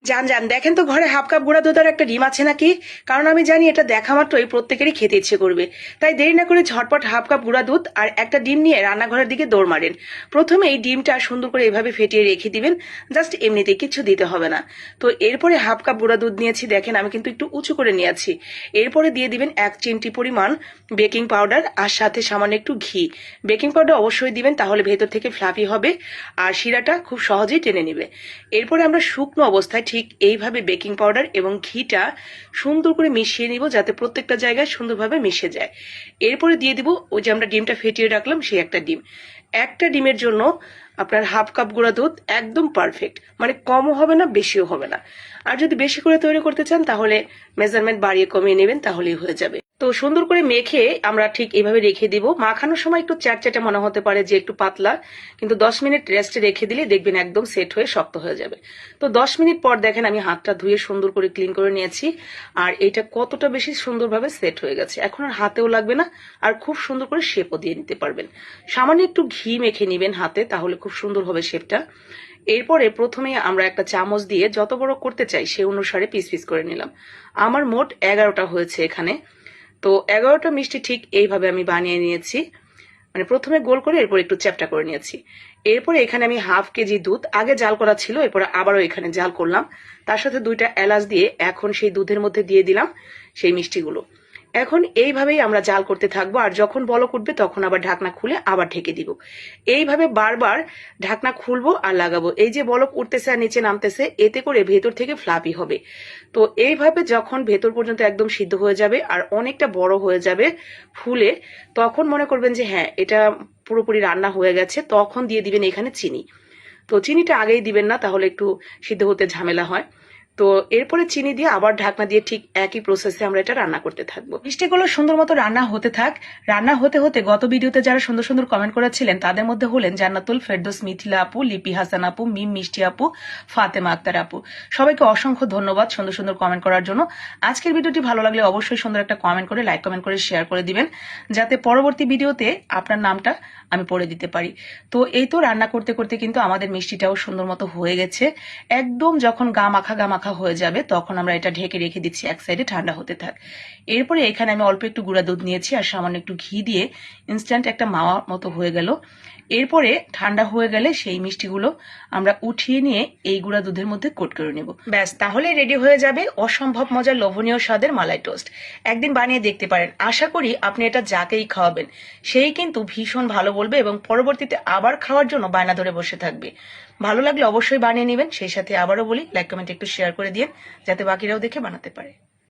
যান যান দেখেন তো ঘরে হাফ কাপ গুঁড়া দুধ আর একটা ডিম আছে নাকি। কারণ আমি জানি এটা দেখা মাত্রই প্রত্যেকেরই খেতে ইচ্ছে করবে। তাই দেরি না করে ঝটপট হাফ কাপ গুঁড়া দুধ আর একটা ডিম নিয়ে রান্নাঘরের দিকে দৌড় মারেন। প্রথমে এই ডিমটা সুন্দর করে এভাবে ফেটিয়ে রেখে দিবেন, জাস্ট এমনিতে, কিছু দিতে হবে না। তো এরপরে হাফ কাপ গুঁড়া দুধ নিয়েছি, দেখেন আমি কিন্তু একটু উঁচু করে নিয়েছি। এরপরে দিয়ে দিবেন 1 চিমটি পরিমাণ বেকিং পাউডার আর সাথে সামান্য একটু ঘি। বেকিং পাউডার অবশ্যই দিবেন, তাহলে ভেতর থেকে ফ্লাফি হবে আর শিরাটা খুব সহজেই টেনে নেবে। এরপরে আমরা শুকনো অবস্থায় ঠিক এইভাবে বেকিং পাউডার এবং ঘিটা সুন্দর করে মিশিয়ে নিব, যাতে প্রত্যেকটা জায়গায় সুন্দরভাবে মিশে যায়। এরপরে দিয়ে দিব ওই যে আমরা ডিমটা ফেটিয়ে রাখলাম সেই একটা ডিম। একটা ডিমের জন্য আপনার হাফ কাপ গুঁড়া দুধ একদম পারফেক্ট, মানে কমও হবে না বেশিও হবে না। আর যদি বেশি করে তৈরি করতে চান তাহলে মেজারমেন্ট বাড়িয়ে কমিয়ে নেবেন, তাহলেই হয়ে যাবে। তো সুন্দর করে মেখে আমরা ঠিক এইভাবে রেখে দিব। মাখানোর সময় একটু চ্যাটচ্যাটে মনে হতে পারে যে একটু পাতলা, কিন্তু 10 মিনিট রেস্টে রেখে দিলে দেখবেন একদম সেট হয়ে শক্ত হয়ে যাবে। তো 10 মিনিট পর দেখেন আমি হাতটা ধুয়ে সুন্দর করে ক্লিন করে নিয়েছি, আর এটা কতটা বেশি সুন্দরভাবে সেট হয়ে গেছে। এখন আর হাতেও লাগবে না, আর খুব সুন্দর করে শেপও দিয়ে নিতে পারবেন। সামান্য একটু ঘি মেখে নিবেন হাতে, তাহলে খুব সুন্দর হবে শেপটা। এরপরে প্রথমে আমরা একটা চামচ দিয়ে যত বড় করতে চাই সে অনুসারে পিস পিস করে নিলাম। আমার মোট 11টা হয়েছে এখানে। তো 11টা মিষ্টি ঠিক এইভাবে আমি বানিয়ে নিয়েছি, মানে প্রথমে গোল করে এরপর একটু চ্যাপ্টা করে নিয়েছি। এরপরে এখানে আমি হাফ কেজি দুধ আগে জাল করা ছিল, এরপরে আবারও এখানে জাল করলাম। তার সাথে 2টা এলাচ দিয়ে এখন সেই দুধের মধ্যে দিয়ে দিলাম সেই মিষ্টিগুলো। এখন এইভাবেই আমরা জাল করতে থাকবো, আর যখন বলক উঠবে তখন আবার ঢাকনা খুলে আবার ঢেকে দিব। এইভাবে বারবার ঢাকনা খুলবো আর লাগাবো। এই যে বলক উঠতেছে আর নিচে নামতেছে, এতে করে ভেতর থেকে ফ্লাপি হবে। তো এইভাবে যখন ভেতর পর্যন্ত একদম সিদ্ধ হয়ে যাবে আর অনেকটা বড় হয়ে যাবে ফুলে, তখন মনে করবেন যে হ্যাঁ এটা পুরোপুরি রান্না হয়ে গেছে। তখন দিয়ে দিবেন এখানে চিনি। তো চিনিটা আগেই দিবেন না, তাহলে একটু সিদ্ধ হতে ঝামেলা হয়। তো এরপরে চিনি দিয়ে আবার ঢাকনা দিয়ে ঠিক একই প্রসেসে আমরা এটা রান্না করতে থাকবো। মিষ্টিগুলো সুন্দর মতো রান্না হতে থাক। রান্না হতে হতে গত ভিডিওতে যারা সুন্দর সুন্দর কমেন্ট করেছিলেন তাদের মধ্যে হলেন জান্নাতুল ফেরদৌস, মিথিলা আপু, লিপি হাসান আপু, মিম মিষ্টি আপু, ফাতেমা আক্তার আপু। সবাইকে অসংখ্য ধন্যবাদ সুন্দর সুন্দর কমেন্ট করার জন্য। আজকের ভিডিওটি ভালো লাগলে অবশ্যই সুন্দর একটা কমেন্ট করে, লাইক কমেন্ট করে শেয়ার করে দিবেন, যাতে পরবর্তী ভিডিওতে আপনার নামটা আমি পড়ে দিতে পারি। তো এই তো রান্না করতে করতে কিন্তু আমাদের মিষ্টিটাও সুন্দর মতো হয়ে গেছে। একদম যখন গা মাখা হয়ে যাবে তখন আমরা এটা ঢেকে রেখে দিচ্ছি এক সাইডে, ঠান্ডা হতে থাক। এরপরে এখানে আমি অল্প একটু গুঁড়া দুধ নিয়েছি আর সামান্য একটু ঘি দিয়ে ইনস্ট্যান্ট একটা মাওয়া মতো হয়ে গেল। এরপরে ঠান্ডা হয়ে গেলে সেই মিষ্টিগুলো আমরা উঠিয়ে নিয়ে এই গুঁড়া দুধের মধ্যে কোট করে নেব। ব্যাস, তাহলে রেডি হয়ে যাবে অসম্ভব মজার লোভনীয় স্বাদের মালাই টোস্ট। একদিন বানিয়ে দেখতে পারেন। আশা করি আপনি এটা যাকেই খাওয়াবেন সেই কিন্তু ভীষণ ভালো বলবে এবং পরবর্তীতে আবার খাওয়ার জন্য বায়না ধরে বসে থাকবে। ভালো লাগলে অবশ্যই বানিয়ে নেবেন। সেই সাথে আবারও বলি, লাইক কমেন্ট একটু শেয়ার করে দিন, যাতে বাকিরাও দেখে বানাতে পারে।